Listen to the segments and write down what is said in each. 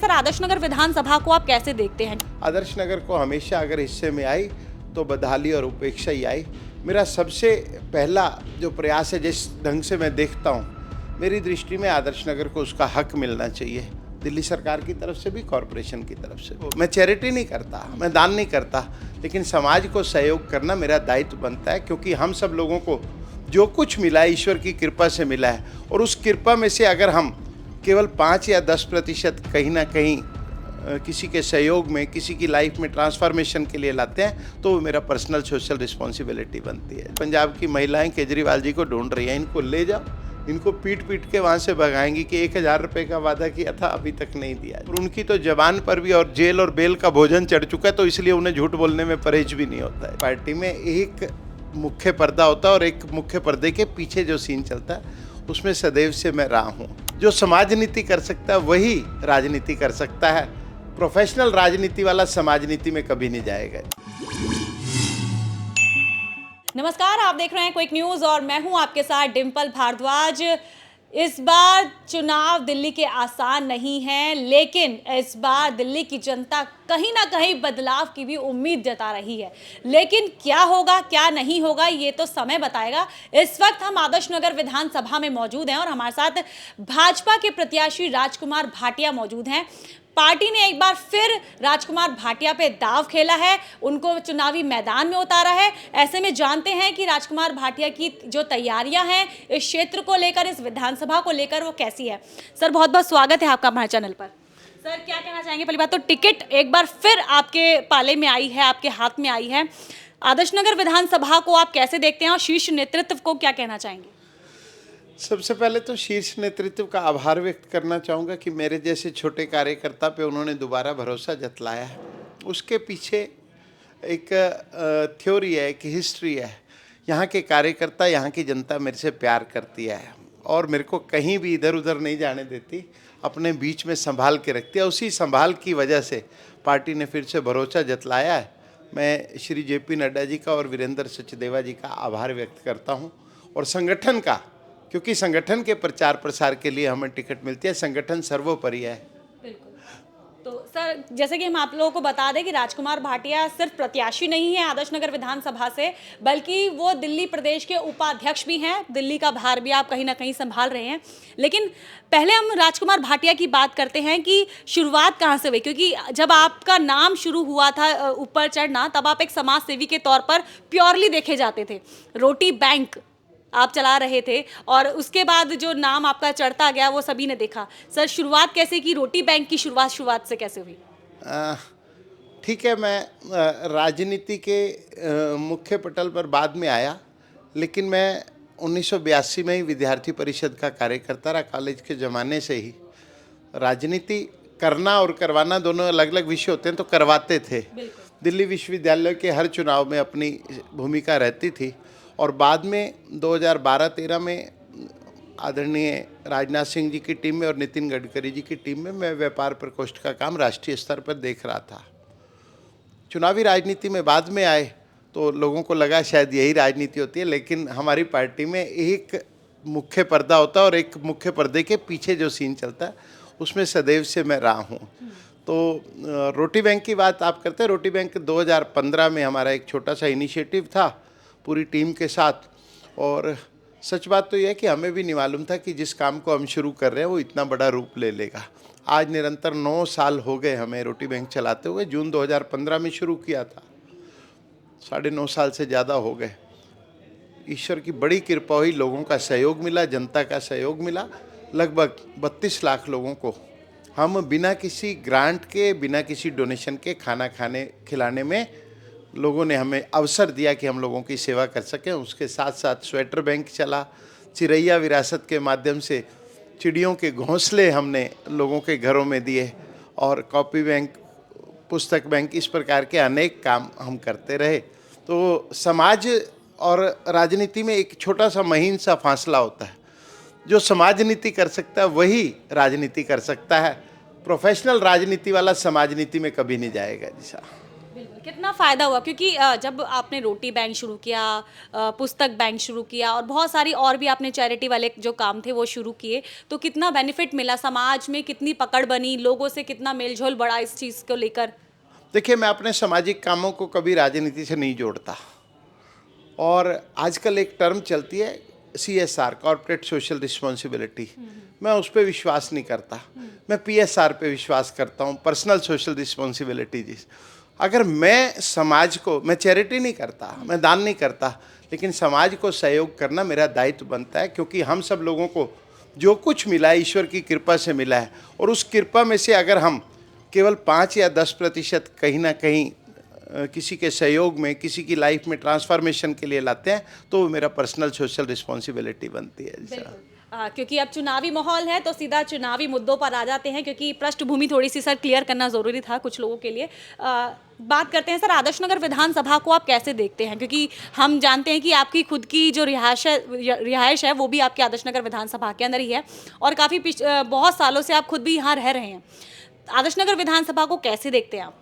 Sir, Adarsh Nagar विधानसभा को आप कैसे देखते हैं? आदर्श नगर को हमेशा अगर हिस्से में आई तो बदहाली और उपेक्षा ही आई। मेरा सबसे पहला जो प्रयास है, जिस ढंग से मैं देखता हूँ, मेरी दृष्टि में आदर्श नगर को उसका हक मिलना चाहिए, दिल्ली सरकार की तरफ से भी, कॉरपोरेशन की तरफ से। मैं चैरिटी नहीं करता, मैं दान नहीं करता, लेकिन समाज को सहयोग करना मेरा दायित्व बनता है, क्योंकि हम सब लोगों को जो कुछ मिला है ईश्वर की कृपा से मिला है, और उस कृपा में से अगर हम केवल 5 या 10% कहीं ना कहीं किसी के सहयोग में, किसी की लाइफ में ट्रांसफॉर्मेशन के लिए लाते हैं, तो वो मेरा पर्सनल सोशल रिस्पॉन्सिबिलिटी बनती है। पंजाब की महिलाएं केजरीवाल जी को ढूंढ रही हैं, इनको ले जाओ, इनको पीट पीट के वहाँ से भगाएंगी कि 1000 रुपये का वादा किया था, अभी तक नहीं दिया। और उनकी तो जबान पर भी और जेल और बेल का भोजन चढ़ चुका है, तो इसलिए उन्हें झूठ बोलने में परहेज भी नहीं होता है। पार्टी में एक मुख्य पर्दा होता है और एक मुख्य पर्दे के पीछे जो सीन चलता है, उसमें सदैव से मैं रहा हूँ। जो समाज नीति कर सकता है वही राजनीति कर सकता है। प्रोफेशनल राजनीति वाला समाज नीति में कभी नहीं जाएगा। नमस्कार, आप देख रहे हैं क्विक न्यूज और मैं हूं आपके साथ डिंपल भारद्वाज। इस बार चुनाव दिल्ली के आसान नहीं हैं, लेकिन इस बार दिल्ली की जनता कहीं ना कहीं बदलाव की भी उम्मीद जता रही है। लेकिन क्या होगा क्या नहीं होगा ये तो समय बताएगा। इस वक्त हम आदर्श नगर विधानसभा में मौजूद हैं और हमारे साथ भाजपा के प्रत्याशी राजकुमार भाटिया मौजूद हैं। पार्टी ने एक बार फिर राजकुमार भाटिया पे दाव खेला है, उनको चुनावी मैदान में उतारा है। ऐसे में जानते हैं कि राजकुमार भाटिया की जो तैयारियां हैं इस क्षेत्र को लेकर, इस विधानसभा को लेकर, वो कैसी है। सर, बहुत बहुत स्वागत है आपका हमारे चैनल पर। सर, क्या कहना चाहेंगे? पहली बात तो टिकट एक बार फिर आपके पाले में आई है, आपके हाथ में आई है। आदर्श नगर विधानसभा को आप कैसे देखते हैं और शीर्ष नेतृत्व को क्या कहना चाहेंगे? सबसे पहले तो शीर्ष नेतृत्व का आभार व्यक्त करना चाहूँगा कि मेरे जैसे छोटे कार्यकर्ता पे उन्होंने दोबारा भरोसा जतलाया है। उसके पीछे एक थ्योरी है, एक हिस्ट्री है। यहाँ के कार्यकर्ता, यहाँ की जनता मेरे से प्यार करती है और मेरे को कहीं भी इधर उधर नहीं जाने देती, अपने बीच में संभाल के रखती है। उसी संभाल की वजह से पार्टी ने फिर से भरोसा जतलाया है। मैं श्री JP नड्डा जी का और वीरेंद्र सचदेवा जी का आभार व्यक्त करता हूँ, और संगठन का, क्योंकि संगठन के प्रचार प्रसार के लिए हमें टिकट मिलती है। संगठन सर्वोपरि है। बिल्कुल। तो सर, जैसे कि हम आप लोगों को बता दें कि राजकुमार भाटिया सिर्फ प्रत्याशी नहीं है आदर्श नगर विधानसभा से, बल्कि वो दिल्ली प्रदेश के उपाध्यक्ष भी हैं। दिल्ली का भार भी आप कहीं ना कहीं संभाल रहे हैं। लेकिन पहले हम राजकुमार भाटिया की बात करते हैं कि शुरुआत कहाँ से हुई, क्योंकि जब आपका नाम शुरू हुआ था ऊपर चढ़ना, तब आप एक समाज सेवी के तौर पर प्योरली देखे जाते थे। रोटी बैंक आप चला रहे थे और उसके बाद जो नाम आपका चढ़ता गया वो सभी ने देखा। सर, शुरुआत कैसे की? रोटी बैंक की शुरुआत से कैसे हुई? ठीक है, मैं राजनीति के मुख्य पटल पर बाद में आया, लेकिन मैं 1982 में ही विद्यार्थी परिषद का कार्यकर्ता रहा। कॉलेज के ज़माने से ही राजनीति करना और करवाना दोनों अलग अलग विषय होते हैं, तो करवाते थे। दिल्ली विश्वविद्यालय के हर चुनाव में अपनी भूमिका रहती थी। और बाद में 2012-13 में आदरणीय राजनाथ सिंह जी की टीम में और नितिन गडकरी जी की टीम में मैं व्यापार प्रकोष्ठ का काम राष्ट्रीय स्तर पर देख रहा था। चुनावी राजनीति में बाद में आए तो लोगों को लगा शायद यही राजनीति होती है, लेकिन हमारी पार्टी में एक मुख्य पर्दा होता है और एक मुख्य पर्दे के पीछे जो सीन चलता है, उसमें सदैव से मैं रहा हूँ। तो रोटी बैंक की बात आप करते हैं। रोटी बैंक 2015 में हमारा एक छोटा सा इनिशिएटिव था पूरी टीम के साथ, और सच बात तो यह है कि हमें भी नहीं मालूम था कि जिस काम को हम शुरू कर रहे हैं वो इतना बड़ा रूप ले लेगा। आज निरंतर 9 साल हो गए हमें रोटी बैंक चलाते हुए। जून 2015 में शुरू किया था, 9.5 साल से ज़्यादा हो गए। ईश्वर की बड़ी कृपा हुई, लोगों का सहयोग मिला, जनता का सहयोग मिला। लगभग 32 लाख लोगों को हम बिना किसी ग्रांट के, बिना किसी डोनेशन के खाना खिलाने में लोगों ने हमें अवसर दिया कि हम लोगों की सेवा कर सकें। उसके साथ साथ स्वेटर बैंक चला, चिरैया विरासत के माध्यम से चिड़ियों के घोंसले हमने लोगों के घरों में दिए, और कॉपी बैंक, पुस्तक बैंक, इस प्रकार के अनेक काम हम करते रहे। तो समाज और राजनीति में एक छोटा सा महीन सा फासला होता है। जो समाज नीति कर सकता है वही राजनीति कर सकता है। प्रोफेशनल राजनीति वाला समाज नीति में कभी नहीं जाएगा। जी साहब, बिल्कुल। कितना फ़ायदा हुआ क्योंकि जब आपने रोटी बैंक शुरू किया, पुस्तक बैंक शुरू किया और बहुत सारी और भी आपने चैरिटी वाले जो काम थे वो शुरू किए, तो कितना बेनिफिट मिला समाज में, कितनी पकड़ बनी, लोगों से कितना मेल-जोल बढ़ा इस चीज़ को लेकर? देखिए, मैं अपने सामाजिक कामों को कभी राजनीति से नहीं जोड़ता। और आजकल एक टर्म चलती है CSR, कॉर्पोरेट सोशल रिस्पॉन्सिबिलिटी। मैं उस पर विश्वास नहीं करता। मैं PSR पे विश्वास करता हूँ, पर्सनल सोशल रिस्पॉन्सिबिलिटी। जी, अगर मैं समाज को, मैं चैरिटी नहीं करता, मैं दान नहीं करता, लेकिन समाज को सहयोग करना मेरा दायित्व बनता है, क्योंकि हम सब लोगों को जो कुछ मिला है ईश्वर की कृपा से मिला है, और उस कृपा में से अगर हम केवल 5 या 10% कहीं ना कहीं किसी के सहयोग में, किसी की लाइफ में ट्रांसफॉर्मेशन के लिए लाते हैं, तो वो मेरा पर्सनल सोशल रिस्पॉन्सिबिलिटी बनती है। क्योंकि अब चुनावी माहौल है तो सीधा चुनावी मुद्दों पर आ जाते हैं, क्योंकि पृष्ठभूमि थोड़ी सी सर क्लियर करना ज़रूरी था कुछ लोगों के लिए। बात करते हैं सर, आदर्श नगर विधानसभा को आप कैसे देखते हैं, क्योंकि हम जानते हैं कि आपकी खुद की जो रिहाइश है वो भी आपके आदर्श नगर विधानसभा के अंदर ही है, और काफ़ी बहुत सालों से आप खुद भी यहाँ रह रहे हैं। आदर्श नगर विधानसभा को कैसे देखते हैं आप?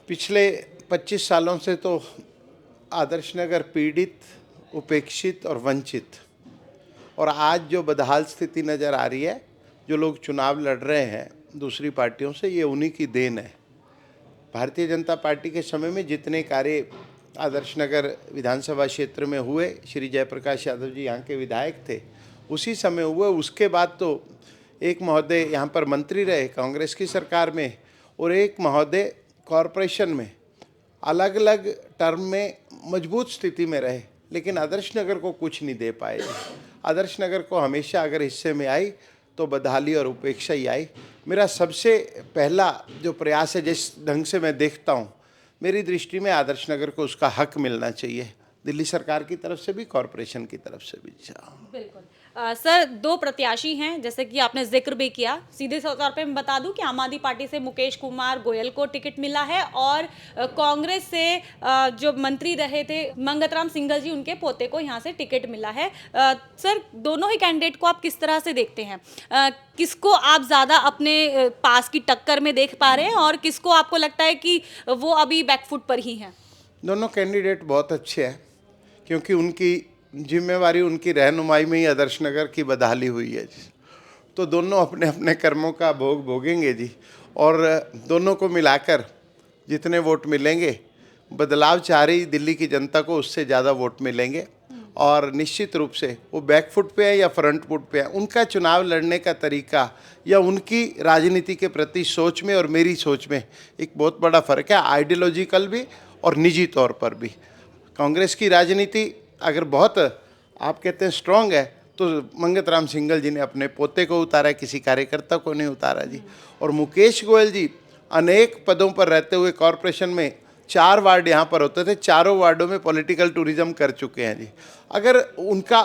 पिछले 25 सालों से तो आदर्श नगर पीड़ित, उपेक्षित और वंचित, और आज जो बदहाल स्थिति नज़र आ रही है, जो लोग चुनाव लड़ रहे हैं दूसरी पार्टियों से, ये उन्हीं की देन है। भारतीय जनता पार्टी के समय में जितने कार्य आदर्श नगर विधानसभा क्षेत्र में हुए, श्री जयप्रकाश यादव जी यहाँ के विधायक थे, उसी समय हुए। उसके बाद तो एक महोदय यहाँ पर मंत्री रहे कांग्रेस की सरकार में, और एक महोदय कॉरपोरेशन में, अलग अलग टर्म में मजबूत स्थिति में रहे, लेकिन आदर्श नगर को कुछ नहीं दे पाए। आदर्श नगर को हमेशा अगर हिस्से में आई तो बदहाली और उपेक्षा ही आई। मेरा सबसे पहला जो प्रयास है, जिस ढंग से मैं देखता हूँ, मेरी दृष्टि में आदर्श नगर को उसका हक मिलना चाहिए, दिल्ली सरकार की तरफ से भी, कॉरपोरेशन की तरफ से भी। बिल्कुल। सर, 2 प्रत्याशी हैं, जैसे कि आपने जिक्र भी किया। सीधे तौर पे मैं बता दूं कि आम आदमी पार्टी से मुकेश कुमार गोयल को टिकट मिला है, और कांग्रेस से जो मंत्री रहे थे मंगतराम सिंघल जी, उनके पोते को यहाँ से टिकट मिला है। सर, दोनों ही कैंडिडेट को आप किस तरह से देखते हैं? किसको आप ज़्यादा अपने पास की टक्कर में देख पा रहे हैं, और किसको आपको लगता है कि वो अभी बैकफुट पर ही हैं? दोनों कैंडिडेट बहुत अच्छे हैं, क्योंकि उनकी जिम्मेवारी, उनकी रहनुमाई में ही आदर्श नगर की बदहाली हुई है जी। तो दोनों अपने अपने कर्मों का भोग भोगेंगे जी, और दोनों को मिलाकर जितने वोट मिलेंगे, बदलाव चाह रही दिल्ली की जनता को उससे ज़्यादा वोट मिलेंगे, और निश्चित रूप से वो बैकफुट पे है या फ्रंट फुट पे है, उनका चुनाव लड़ने का तरीका या उनकी राजनीति के प्रति सोच में और मेरी सोच में एक बहुत बड़ा फ़र्क है, आइडियोलॉजिकल भी और निजी तौर पर भी। कांग्रेस की राजनीति अगर बहुत आप कहते हैं स्ट्रांग है, तो मंगतराम सिंघल जी ने अपने पोते को उतारा, किसी कार्यकर्ता को नहीं उतारा जी। और मुकेश गोयल जी अनेक पदों पर रहते हुए कॉरपोरेशन में 4 वार्ड यहाँ पर होते थे, चारों वार्डों में पॉलिटिकल टूरिज्म कर चुके हैं जी। अगर उनका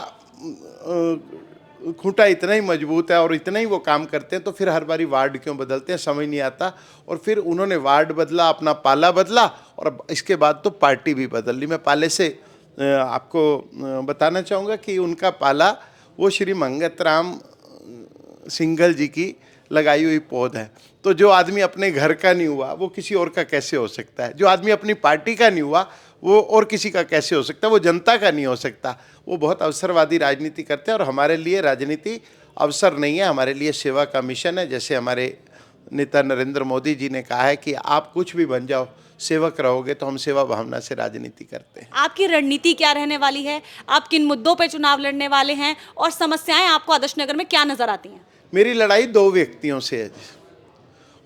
खूंटा इतना ही मजबूत है और इतना ही वो काम करते हैं, तो फिर हर बारी वार्ड क्यों बदलते हैं, समझ नहीं आता। और फिर उन्होंने वार्ड बदला, अपना पाला बदला, और इसके बाद तो पार्टी भी बदल ली। मैं पाले से आपको बताना चाहूँगा कि उनका पाला वो श्री मंगतराम सिंघल जी की लगाई हुई पौध है। तो जो आदमी अपने घर का नहीं हुआ वो किसी और का कैसे हो सकता है? जो आदमी अपनी पार्टी का नहीं हुआ वो और किसी का कैसे हो सकता है? वो जनता का नहीं हो सकता। वो बहुत अवसरवादी राजनीति करते हैं, और हमारे लिए राजनीति अवसर नहीं है, हमारे लिए सेवा का मिशन है। जैसे हमारे नेता नरेंद्र मोदी जी ने कहा है कि आप कुछ भी बन जाओ, सेवक रहोगे, तो हम सेवा भावना से राजनीति करते हैं। आपकी रणनीति क्या रहने वाली है? आप किन मुद्दों पर चुनाव लड़ने वाले हैं, और समस्याएं आपको आदर्श नगर में क्या नजर आती हैं? मेरी लड़ाई 2 व्यक्तियों से है,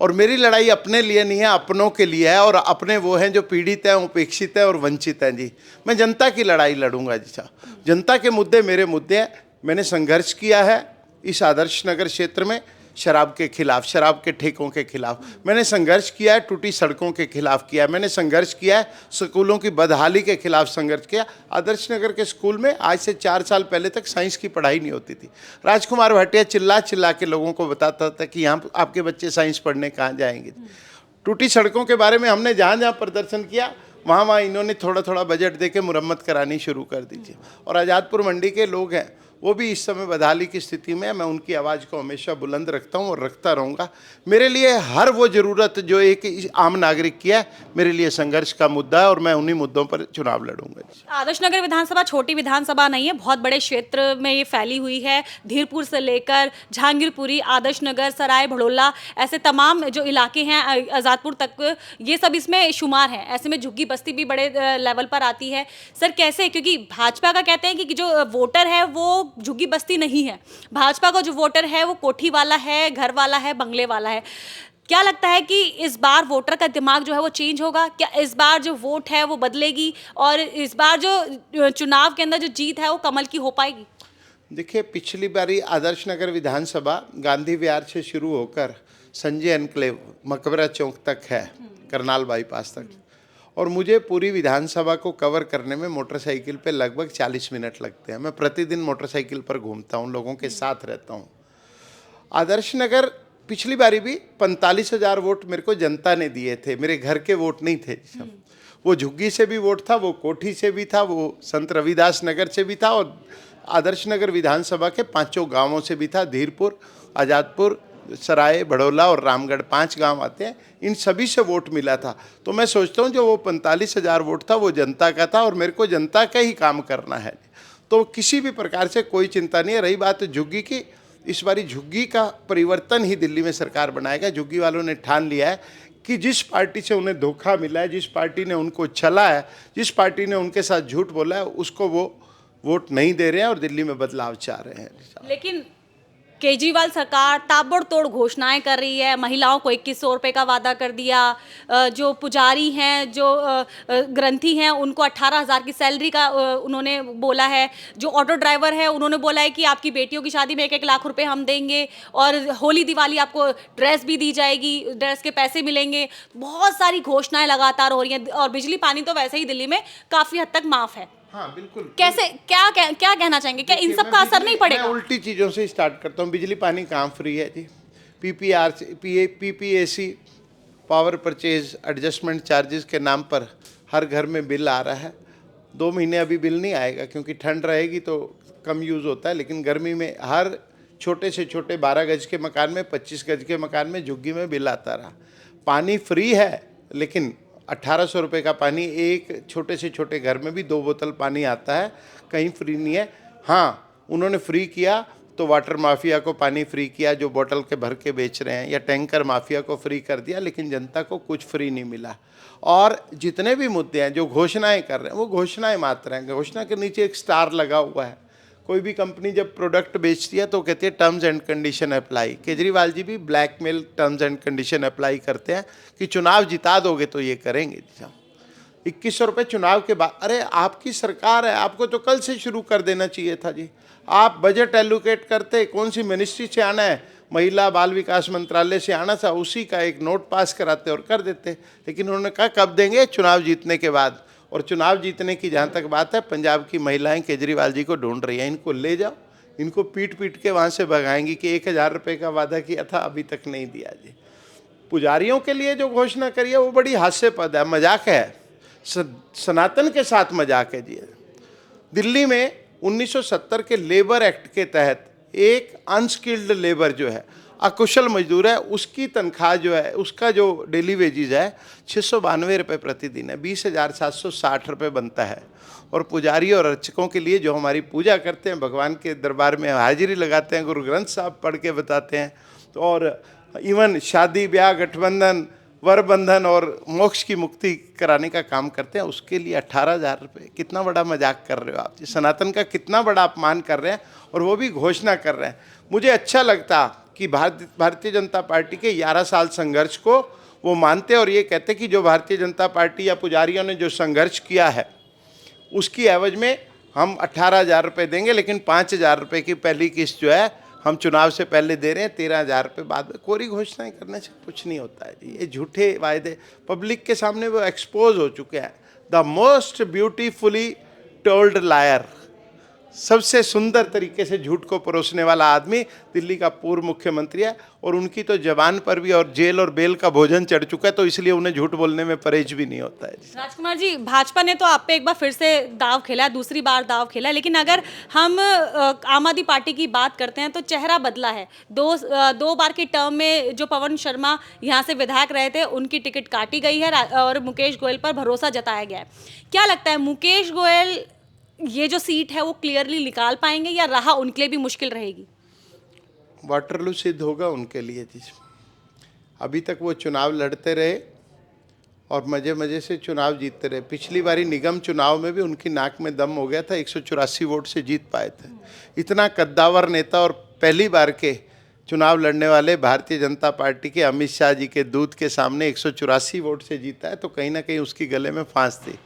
और मेरी लड़ाई अपने लिए नहीं है, अपनों के लिए है। और अपने वो हैं जो पीड़ित हैं, उपेक्षित हैं और वंचित हैं जी। मैं जनता की लड़ाई लड़ूंगा जी साहब। जनता के मुद्दे मेरे मुद्दे हैं। मैंने संघर्ष किया है इस आदर्श नगर क्षेत्र में शराब के खिलाफ, शराब के ठेकों के खिलाफ। मैंने संघर्ष किया है टूटी सड़कों के खिलाफ किया है। मैंने संघर्ष किया है स्कूलों की बदहाली के खिलाफ संघर्ष किया। आदर्श नगर के स्कूल में आज से 4 साल पहले तक साइंस की पढ़ाई नहीं होती थी। राजकुमार भाटिया चिल्ला चिल्ला के लोगों को बताता था कि यहाँ आपके बच्चे साइंस पढ़ने कहाँ जाएंगे। टूटी सड़कों के बारे में हमने जहाँ जहाँ प्रदर्शन किया, वहाँ इन्होंने थोड़ा थोड़ा बजट दे के मुरम्मत करानी शुरू कर दीजिए। और आज़ादपुर मंडी के लोग हैं, वो भी इस समय बदहाली की स्थिति में है। मैं उनकी आवाज़ को हमेशा बुलंद रखता हूँ और रखता रहूँगा। मेरे लिए हर वो ज़रूरत जो एक आम नागरिक की है, मेरे लिए संघर्ष का मुद्दा है और मैं उन्हीं मुद्दों पर चुनाव लड़ूंगा। आदर्श नगर विधानसभा छोटी विधानसभा नहीं है, बहुत बड़े क्षेत्र में ये फैली हुई है। धीरपुर से लेकर जहांगीरपुरी, आदर्श नगर, सराय भड़ोला, ऐसे तमाम जो इलाके हैं आज़ादपुर तक, ये सब इसमें शुमार हैं। ऐसे में झुग्गी बस्ती भी बड़े लेवल पर आती है। सर कैसे, क्योंकि भाजपा का कहते हैं कि जो वोटर है वो झुग्गी बस्ती नहीं है, भाजपा का जो वोटर है वो कोठी वाला है, घर वाला है, बंगले वाला है। क्या लगता है कि इस बार वोटर का दिमाग जो है वो चेंज होगा? क्या इस बार जो वोट है वो बदलेगी और इस बार जो चुनाव के अंदर जो जीत है वो कमल की हो पाएगी? देखिए, पिछली बारी आदर्श नगर विधानसभा गांधी विहार से शुरू होकर संजय एनक्लेव मकबरा चौक तक है, करनाल बाईपास तक, और मुझे पूरी विधानसभा को कवर करने में मोटरसाइकिल पे लगभग 40 मिनट लगते हैं। मैं प्रतिदिन मोटरसाइकिल पर घूमता हूँ, लोगों के साथ रहता हूँ। आदर्श नगर पिछली बारी भी 45,000 वोट मेरे को जनता ने दिए थे, मेरे घर के वोट नहीं थे। वो झुग्गी से भी वोट था, वो कोठी से भी था, वो संत रविदास नगर से भी था और आदर्श नगर विधानसभा के 5 गांवों से भी था। धीरपुर, आज़ादपुर, सराय भड़ोला और रामगढ़ 5 गांव आते हैं, इन सभी से वोट मिला था। तो मैं सोचता हूँ जो वो 45,000 वोट था वो जनता का था और मेरे को जनता का ही काम करना है, तो किसी भी प्रकार से कोई चिंता नहीं है। रही बात झुग्गी की, इस बारी झुग्गी का परिवर्तन ही दिल्ली में सरकार बनाएगा। झुग्गी वालों ने ठान लिया है कि जिस पार्टी से उन्हें धोखा मिला है, जिस पार्टी ने उनको छला है, जिस पार्टी ने उनके साथ झूठ बोला है, उसको वो वोट नहीं दे रहे हैं और दिल्ली में बदलाव चाह रहे हैं। लेकिन केजरीवाल सरकार ताबड़तोड़ घोषणाएं कर रही है। महिलाओं को 2100 रुपये का वादा कर दिया, जो पुजारी हैं, जो ग्रंथी हैं, उनको 18,000 की सैलरी का उन्होंने बोला है। जो ऑटो ड्राइवर है उन्होंने बोला है कि आपकी बेटियों की शादी में 1-1 लाख रुपए हम देंगे और होली दिवाली आपको ड्रेस भी दी जाएगी, ड्रेस के पैसे मिलेंगे। बहुत सारी घोषणाएं लगातार हो रही हैं और बिजली पानी तो वैसे ही दिल्ली में काफ़ी हद तक माफ़ है। हाँ बिल्कुल। कैसे, क्या कहना चाहेंगे, क्या इन सब का असर नहीं पड़ेगा? मैं उल्टी चीज़ों से स्टार्ट करता हूँ। बिजली पानी कहाँ फ्री है जी? PPAC power purchase adjustment charges के नाम पर हर घर में बिल आ रहा है। 2 महीने अभी बिल नहीं आएगा क्योंकि ठंड रहेगी तो कम यूज़ होता है, लेकिन गर्मी में हर छोटे से छोटे 12 गज के मकान में, 25 गज के मकान में झुग्गी में बिल आता रहा। पानी फ्री है, लेकिन 1800 रुपये का पानी एक छोटे से छोटे घर में भी 2 बोतल पानी आता है, कहीं फ्री नहीं है। हाँ, उन्होंने फ्री किया तो वाटर माफिया को पानी फ्री किया जो बोतल के भर के बेच रहे हैं, या टैंकर माफिया को फ्री कर दिया, लेकिन जनता को कुछ फ्री नहीं मिला। और जितने भी मुद्दे हैं, जो घोषणाएं कर रहे हैं, वो घोषणाएं मात्र हैं। घोषणा के नीचे एक स्टार लगा हुआ है। कोई भी कंपनी जब प्रोडक्ट बेचती है तो कहती है terms and condition apply. Kejriwal ji भी blackmail terms and condition apply करते हैं कि चुनाव जिता दोगे तो ये करेंगे। 2100 रुपये चुनाव के बाद, अरे आपकी सरकार है, आपको तो कल से शुरू कर देना चाहिए था जी। आप बजट एलोकेट करते, कौन सी मिनिस्ट्री से आना है, महिला बाल विकास मंत्रालय से आना था, उसी का एक नोट पास कराते और कर देते। लेकिन उन्होंने कहा कब देंगे? चुनाव जीतने के बाद। और चुनाव जीतने की जहाँ तक बात है, पंजाब की महिलाएं केजरीवाल जी को ढूंढ रही हैं, इनको ले जाओ, इनको पीट पीट के वहाँ से भगाएंगी कि 1000 रुपये का वादा किया था, अभी तक नहीं दिया जी। पुजारियों के लिए जो घोषणा करी है वो बड़ी हास्यास्पद है, मजाक है, सनातन के साथ मजाक है जी। दिल्ली में 1970 के लेबर एक्ट के तहत एक अनस्किल्ड लेबर जो है, अकुशल मजदूर है, उसकी तनख्वाह जो है, उसका जो डेली वेजेज है 692 रुपये प्रतिदिन है, 20,760 रुपये बनता है। और पुजारी और अर्चकों के लिए जो हमारी पूजा करते हैं, भगवान के दरबार में हाजिरी लगाते हैं, गुरु ग्रंथ साहब पढ़ के बताते हैं, तो और इवन शादी ब्याह, गठबंधन, वर बंधन और मोक्ष की मुक्ति कराने का काम करते हैं, उसके लिए 18,000 रुपये। कितना बड़ा मजाक कर रहे हो आप जी, सनातन का कितना बड़ा अपमान कर रहे हैं, और वो भी घोषणा कर रहे हैं। मुझे अच्छा लगता कि भारतीय जनता पार्टी के 11 साल संघर्ष को वो मानते और ये कहते कि जो भारतीय जनता पार्टी या पुजारियों ने जो संघर्ष किया है उसकी एवज में हम 18,000 रुपये देंगे, लेकिन 5,000 रुपये की पहली किस्त जो है हम चुनाव से पहले दे रहे हैं, 13,000 रुपये बाद में। कोरी घोषणाएं करने से कुछ नहीं होता है जी, ये झूठे वायदे पब्लिक के सामने वो एक्सपोज हो चुके हैं। The most beautifully told liar, सबसे सुंदर तरीके से झूठ को परोसने वाला आदमी दिल्ली का पूर्व मुख्यमंत्री है, और उनकी तो जबान पर भी और जेल और बेल का भोजन चढ़ चुका है, तो इसलिए उन्हें झूठ बोलने में परहेज भी नहीं होता है। राजकुमार जी, भाजपा ने तो आप पे एक बार फिर से दाव खेला है, दूसरी बार दाव खेला है, लेकिन अगर हम आम आदमी पार्टी की बात करते हैं तो चेहरा बदला है। दो बार की टर्म में जो पवन शर्मा यहाँ से विधायक रहे थे, उनकी टिकट काटी गई है और मुकेश गोयल पर भरोसा जताया गया है। क्या लगता है, मुकेश गोयल ये जो सीट है वो क्लियरली निकाल पाएंगे या राह उनके लिए भी मुश्किल रहेगी? वाटरलू सिद्ध होगा उनके लिए जी। अभी तक वो चुनाव लड़ते रहे और मज़े मज़े से चुनाव जीतते रहे। पिछली बारी निगम चुनाव में भी उनकी नाक में दम हो गया था, 184 वोट से जीत पाए थे। इतना कद्दावर नेता और पहली बार के चुनाव लड़ने वाले भारतीय जनता पार्टी के अमित शाह जी के दूत के सामने 184 वोट से जीता है, तो कहीं ना कहीं उसकी गले में फांस थी।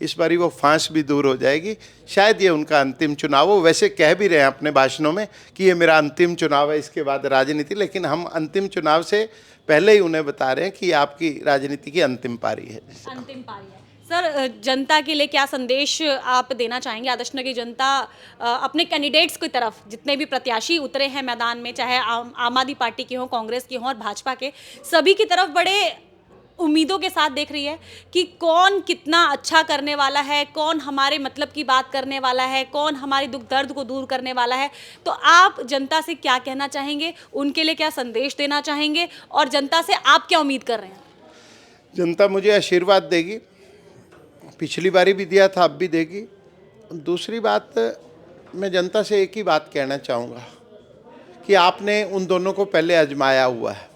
इस बारी वो फांस भी दूर हो जाएगी। शायद ये उनका अंतिम चुनाव हो। वैसे कह भी रहे हैं अपने भाषणों में कि ये मेरा अंतिम चुनाव है, इसके बाद राजनीति, लेकिन हम अंतिम चुनाव से पहले ही उन्हें बता रहे हैं कि आपकी राजनीति की अंतिम पारी है। अंतिम पारी है। सर, जनता के लिए क्या संदेश आप देना चाहेंगे? आदर्श नगर की जनता अपने कैंडिडेट्स की तरफ, जितने भी प्रत्याशी उतरे हैं मैदान में, चाहे आम आदमी पार्टी के हों, कांग्रेस के हों और भाजपा के, सभी की तरफ बड़े उम्मीदों के साथ देख रही है कि कौन कितना अच्छा करने वाला है, कौन हमारे मतलब की बात करने वाला है, कौन हमारे दुख दर्द को दूर करने वाला है। तो आप जनता से क्या कहना चाहेंगे, उनके लिए क्या संदेश देना चाहेंगे और जनता से आप क्या उम्मीद कर रहे हैं? जनता मुझे आशीर्वाद देगी, पिछली बारी भी दिया था, अब भी देगी। दूसरी बात, मैं जनता से एक ही बात कहना चाहूँगा कि आपने उन दोनों को पहले आजमाया हुआ है,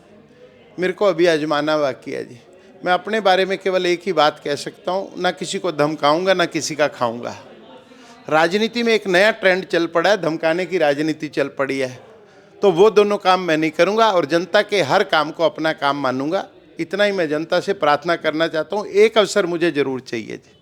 मेरे को अभी आजमाना बाकी है जी। मैं अपने बारे में केवल एक ही बात कह सकता हूँ, ना किसी को धमकाऊंगा ना किसी का खाऊंगा। राजनीति में एक नया ट्रेंड चल पड़ा है, धमकाने की राजनीति चल पड़ी है, तो वो दोनों काम मैं नहीं करूँगा और जनता के हर काम को अपना काम मानूंगा। इतना ही मैं जनता से प्रार्थना करना चाहता हूँ। एक अवसर मुझे ज़रूर चाहिए जी,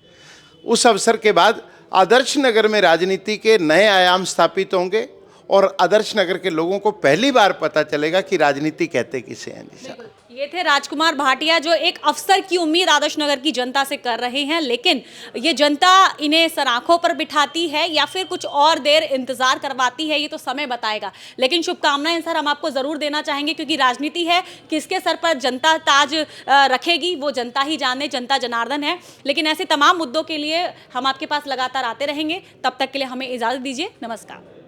उस अवसर के बाद आदर्श नगर में राजनीति के नए आयाम स्थापित होंगे और आदर्श नगर के लोगों को पहली बार पता चलेगा कि राजनीति कहते किसे हैं। ये थे राजकुमार भाटिया, जो एक अफसर की उम्मीद आदर्श नगर की जनता से कर रहे हैं, लेकिन ये जनता इन्हें सराखों पर बिठाती है या फिर कुछ और देर इंतजार करवाती है, ये तो समय बताएगा। लेकिन शुभकामनाएं सर हम आपको जरूर देना चाहेंगे, क्योंकि राजनीति है, किसके सर पर जनता ताज रखेगी वो जनता ही जाने, जनता जनार्दन है। लेकिन ऐसे तमाम मुद्दों के लिए हम आपके पास लगातार आते रहेंगे। तब तक के लिए हमें इजाजत दीजिए। नमस्कार।